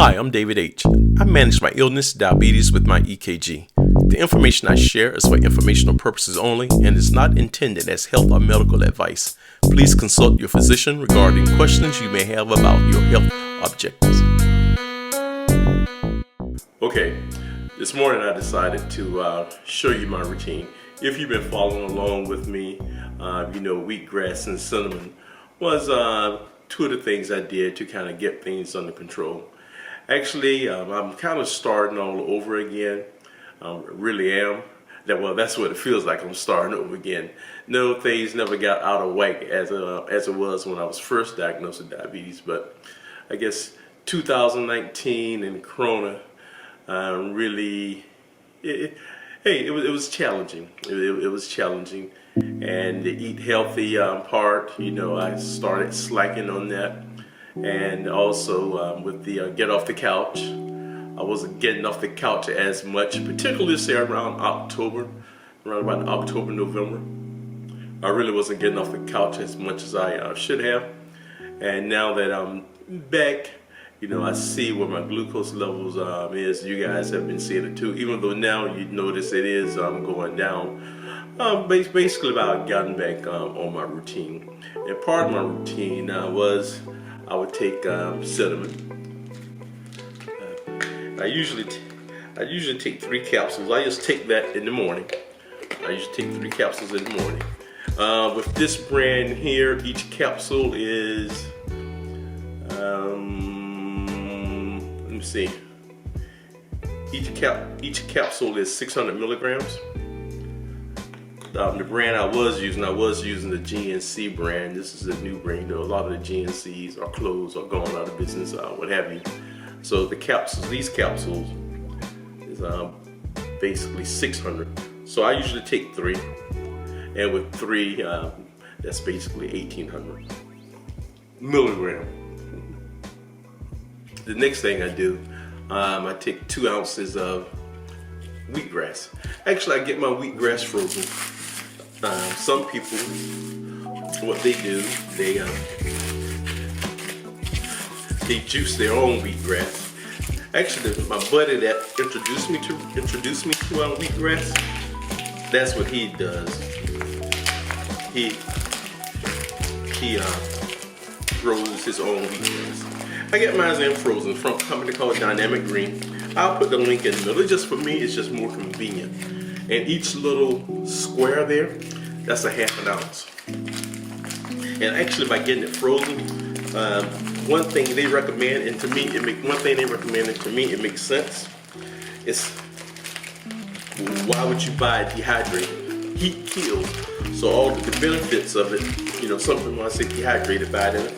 Hi, I'm David H. I manage my illness, diabetes with my EKG. The information I share is for informational purposes only and is not intended as health or medical advice. Please consult your physician regarding questions you may have about your health objectives. Okay, this morning I decided to show you my routine. If you've been following along with me, wheatgrass and cinnamon was two of the things I did to kind of get things under control. Actually, I'm kind of starting all over again. Really am. That's what it feels like. I'm starting over again. No, things never got out of whack as it was when I was first diagnosed with diabetes. But I guess 2019 and Corona it was challenging. It was challenging, and the eat healthy part, I started slacking on that. And also with the get off the couch, I wasn't getting off the couch as much, particularly say around about October, November. I really wasn't getting off the couch as much as I should have. And now that I'm back, I see where my glucose levels is. You guys have been seeing it too, even though now you notice it is going down. Basically, I've gotten back on my routine. And part of my routine was I would take cinnamon. I usually take 3 capsules. I just take that in the morning. I usually take 3 capsules in the morning. With this brand here, each capsule is let me see. Each capsule is 600 milligrams. The brand I was using the GNC brand. This is a new brand. A lot of the GNCs are closed or gone out of business, what have you. So these capsules is basically 600. So I usually take 3, and with 3, that's basically 1,800 milligrams. The next thing I do, I take 2 ounces of wheatgrass. Actually, I get my wheatgrass frozen. Some people, what they do, they juice their own wheatgrass. Actually, my buddy that introduced me to wheatgrass, that's what he does. He grows his own wheatgrass. I get mine in frozen from a company called Dynamic Green. I'll put the link in the middle. Just for me, it's just more convenient. And each little square there, that's a ½ ounce. And actually, by getting it frozen, one thing they recommend, and to me, it makes sense. It's why would you buy it dehydrated? Heat kills. So all the benefits of it, some people want to say dehydrated, buy it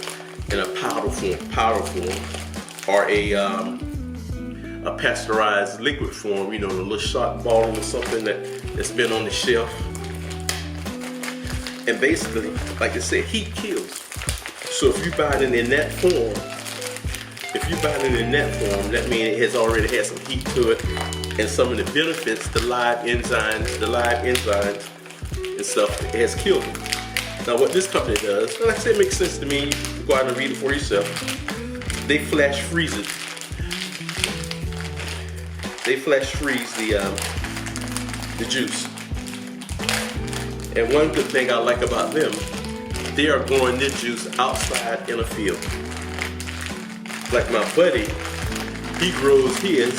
in a powder form, or a pasteurized liquid form, a little shot bottle or something that's been on the shelf. And basically, like I said, heat kills. So if you buy it in that form, that means it has already had some heat to it, and some of the benefits, the live enzymes and stuff, it has killed it. Now what this company does, like I said, it makes sense to me. You go out and read it for yourself. They flash freeze it. They flash freeze the juice. And one good thing I like about them, they are growing their juice outside in a field. Like my buddy, he grows his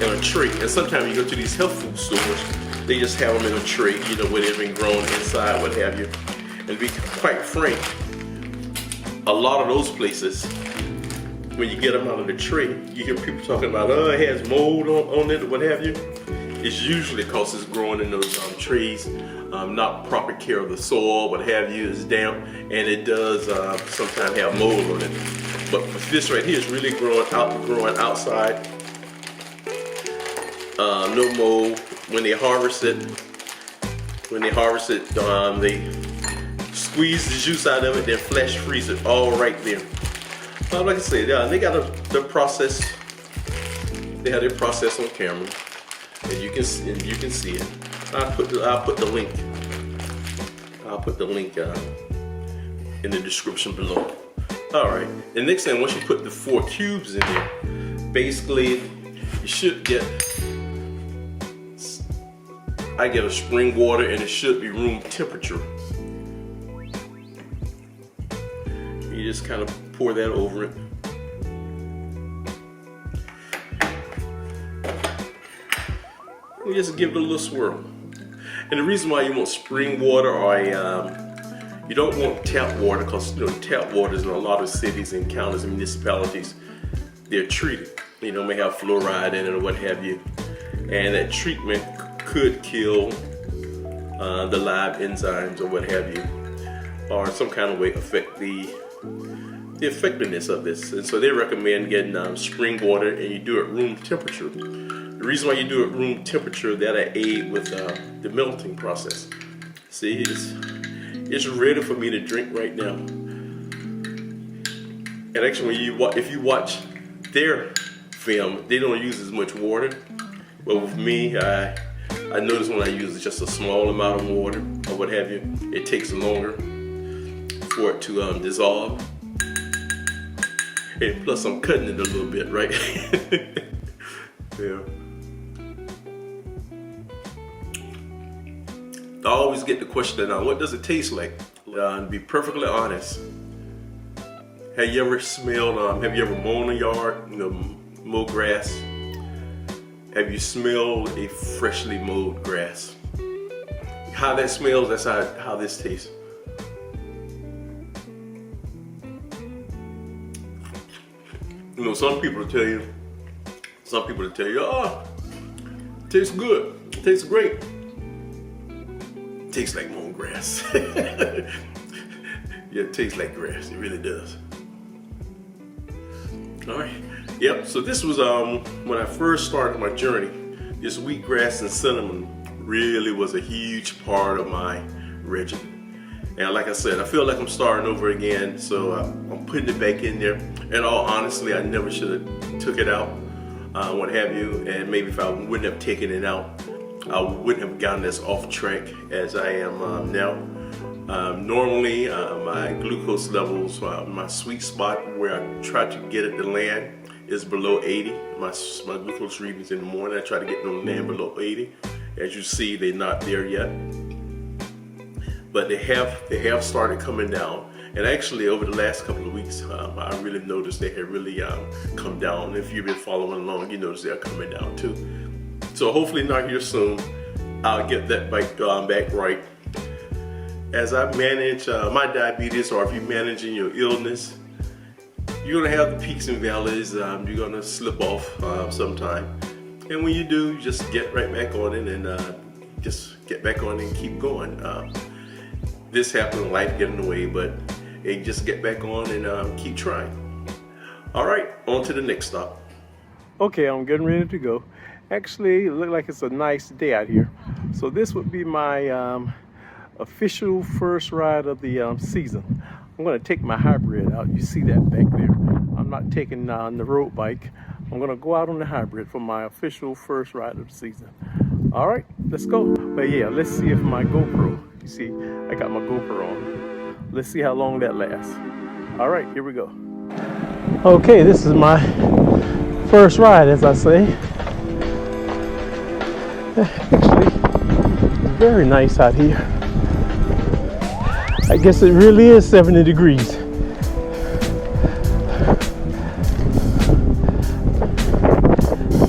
in a tree. And sometimes you go to these health food stores, they just have them in a tray, where they've been grown inside, what have you. And to be quite frank, a lot of those places, when you get them out of the tray, you hear people talking about, it has mold on it, or what have you. It's usually because it's growing in those trays, not proper care of the soil, what have you, is damp, and it does sometimes have mold on it. But this right here is really growing outside. No mold. When they harvest it, they squeeze the juice out of it, then flash freeze it all right there. Like I said, they got the process. They have their process on camera, and you can see it. I'll put the link. I'll put the link in the description below. All right, the next thing, once you put the 4 cubes in there, basically you should get, I get a spring water and it should be room temperature. You just kind of pour that over it. And just give it a little swirl. And the reason why you want spring water or you don't want tap water, because tap waters in a lot of cities and counties and municipalities, they're treated. May have fluoride in it or what have you. And that treatment could kill the live enzymes or what have you, or some kind of way affect the effectiveness of this. And so they recommend getting spring water, and you do it room temperature. The reason why you do it room temperature, that'll aid with the melting process. See, it's ready for me to drink right now. And actually, if you watch their film, they don't use as much water. But with me, I notice when I use just a small amount of water or what have you, it takes longer for it to dissolve. And plus, I'm cutting it a little bit, right? Yeah. I always get the question, what does it taste like? To be perfectly honest, have you ever smelled, have you ever mown a yard, mow grass? Have you smelled a freshly mowed grass? How that smells, that's how this tastes. Some people will tell you, oh, it tastes good, it tastes great. It tastes like mown grass. Yeah, it tastes like grass, it really does. All right, yep, so this was when I first started my journey. This wheatgrass and cinnamon really was a huge part of my regimen. And like I said, I feel like I'm starting over again, so I'm putting it back in there. And all honestly, I never should have took it out, what have you. And maybe if I wouldn't have taken it out, I wouldn't have gotten as off track as I am now. Normally, my glucose levels, my sweet spot where I try to get it to land is below 80. My glucose readings in the morning, I try to get them to land below 80. As you see, they're not there yet. But they have started coming down, and actually over the last couple of weeks, I really noticed they have really come down. If you've been following along, you notice they're coming down too. So hopefully not here soon. I'll get that back right. As I manage my diabetes, or if you're managing your illness, you're gonna have the peaks and valleys. You're gonna slip off sometime, and when you do, you just get right back on it and just get back on and keep going. This happened, life getting in the way, but hey, just get back on and keep trying. All right, on to the next stop. Okay, I'm getting ready to go. Actually, it looks like it's a nice day out here. So this would be my official first ride of the season. I'm gonna take my hybrid out. You see that back there. I'm not taking the road bike. I'm gonna go out on the hybrid for my official first ride of the season. All right, let's go. But yeah, let's see if my GoPro, you see, I got my GoPro on. Let's see how long that lasts. All right, here we go. Okay, this is my first ride, as I say. Actually, very nice out here. I guess it really is 70 degrees.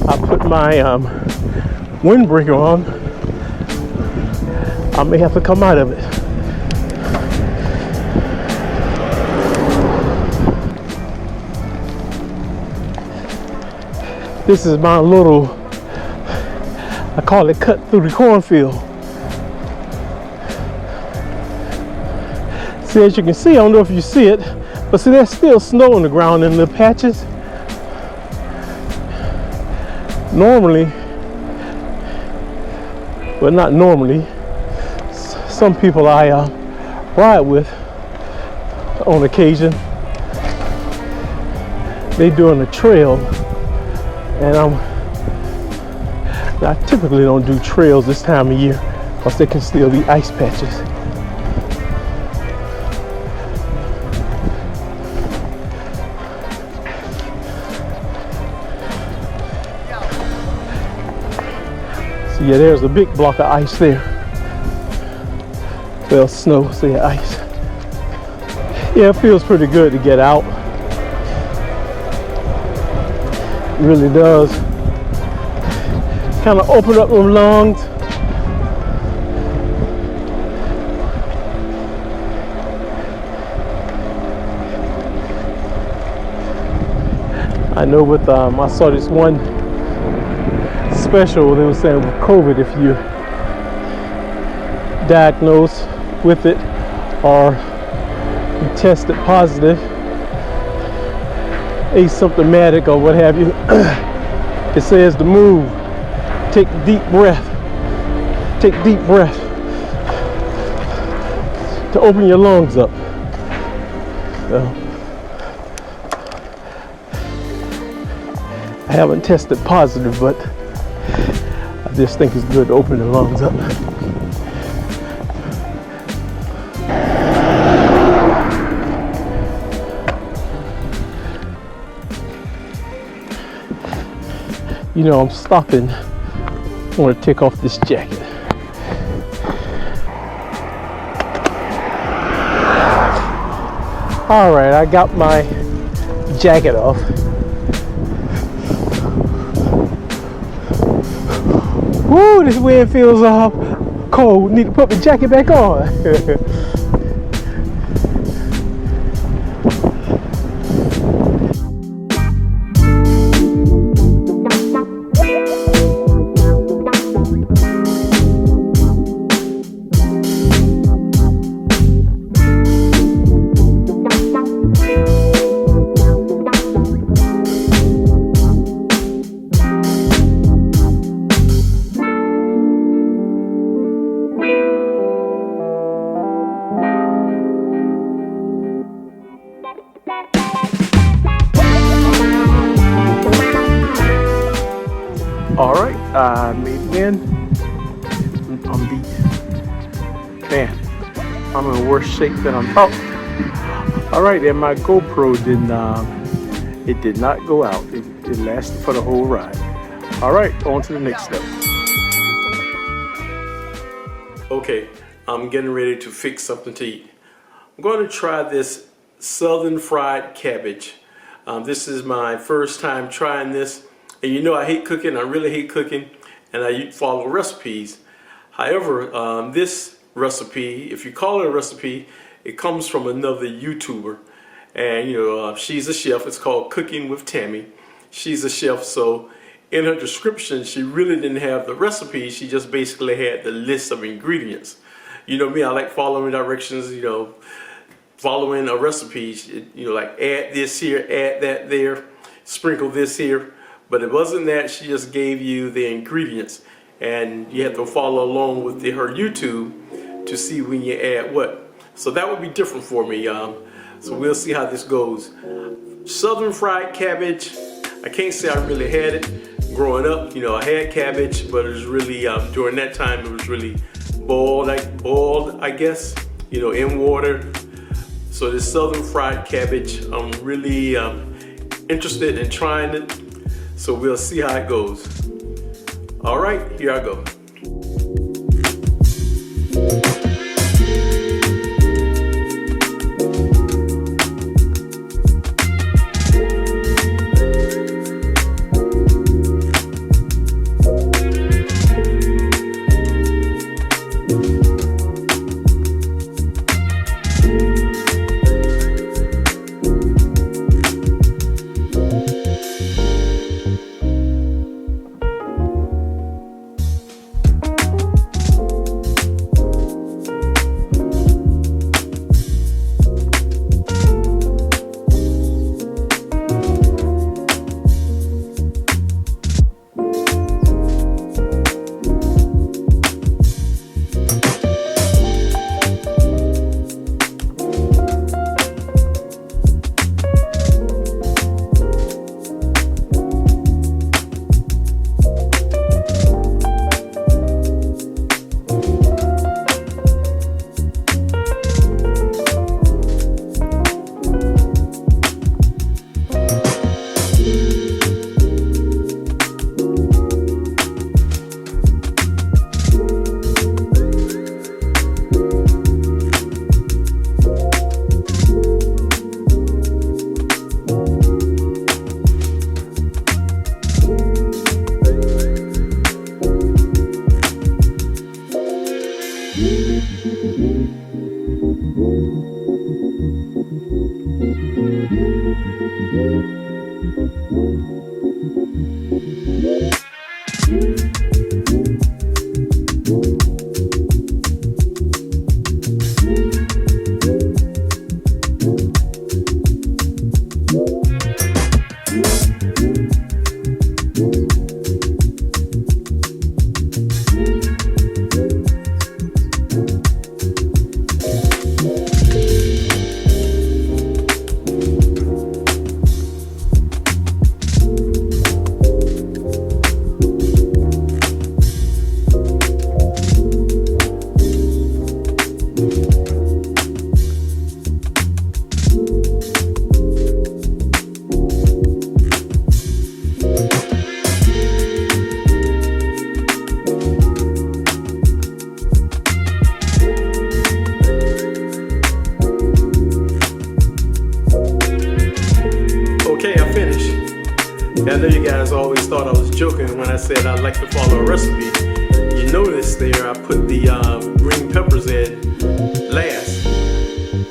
I put my windbreaker on. I may have to come out of it. This is my little, I call it cut through the cornfield. See, as you can see, I don't know if you see it, but see, there's still snow on the ground in little patches. Normally, well, not normally, some people I ride with on occasion, they doing a trail, and I typically don't do trails this time of year because there can still be ice patches. Yeah, there's a big block of ice there. Well, snow, say ice. Yeah, it feels pretty good to get out. It really does. Kind of open up them lungs. I know with I saw this one special, they were saying with COVID, if you're diagnosed with it or you tested positive, asymptomatic or what have you, it says to move, take deep breath, to open your lungs up. So, I haven't tested positive, but I just think it's good to open the lungs up. You know, I'm stopping. I want to take off this jacket. All right, I got my jacket off. Woo, this wind feels cold. Need to put my jacket back on. All right, I made it in. I'm beat. Man, I'm in worse shape than I'm. Oh, all right. And my GoPro it did not go out. It lasted for the whole ride. All right, on to the next step. Okay, I'm getting ready to fix something to eat. I'm going to try this Southern fried cabbage. This is my first time trying this. And you know I hate cooking, I really hate cooking, and I follow recipes. However, this recipe, if you call it a recipe, it comes from another YouTuber. And you know, she's a chef. It's called Cooking with Tammy. She's a chef, so in her description, she really didn't have the recipe. She just basically had the list of ingredients. You know me, I like following directions, you know, following a recipe. You know, like add this here, add that there, sprinkle this here. But it wasn't that. She just gave you the ingredients, and you have to follow along with her YouTube to see when you add what. So that would be different for me. So we'll see how this goes. Southern fried cabbage. I can't say I really had it growing up. You know, I had cabbage, but it was really during that time it was really boiled, I guess. You know, in water. So this Southern fried cabbage, I'm really interested in trying it. So we'll see how it goes. All right, here I go. I know you guys always thought I was joking when I said I like to follow a recipe. You notice there I put the green peppers in last.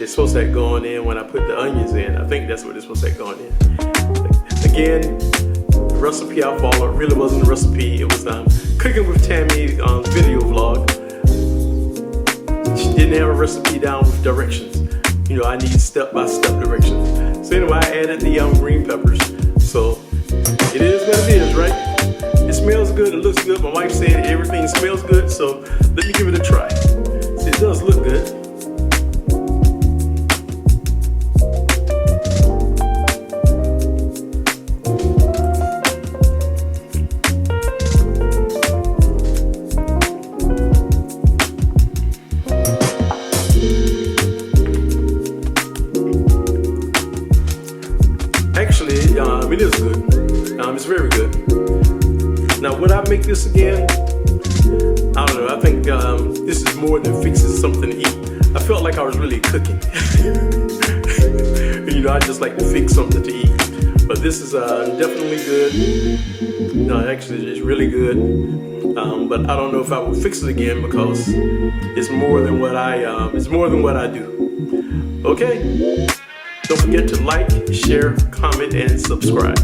It's supposed to have gone in when I put the onions in. I think that's what it's supposed to have gone in. Again, the recipe I followed really wasn't a recipe. It was Cooking with Tammy video vlog. She didn't have a recipe down with directions. You know, I need step-by-step directions. So anyway, I added the green peppers. So it is what it is, right? It smells good, it looks good. My wife said everything smells good, so let me give it a try. See, it does look good. Actually, it is good. It's very good. Now, would I make this again? I don't know. I think this is more than fixing something to eat. I felt like I was really cooking. You know, I just like to fix something to eat. But this is definitely good. No, actually, it's really good. But I don't know if I will fix it again because it's more than what I do. Okay. Don't forget to like, share, comment, and subscribe.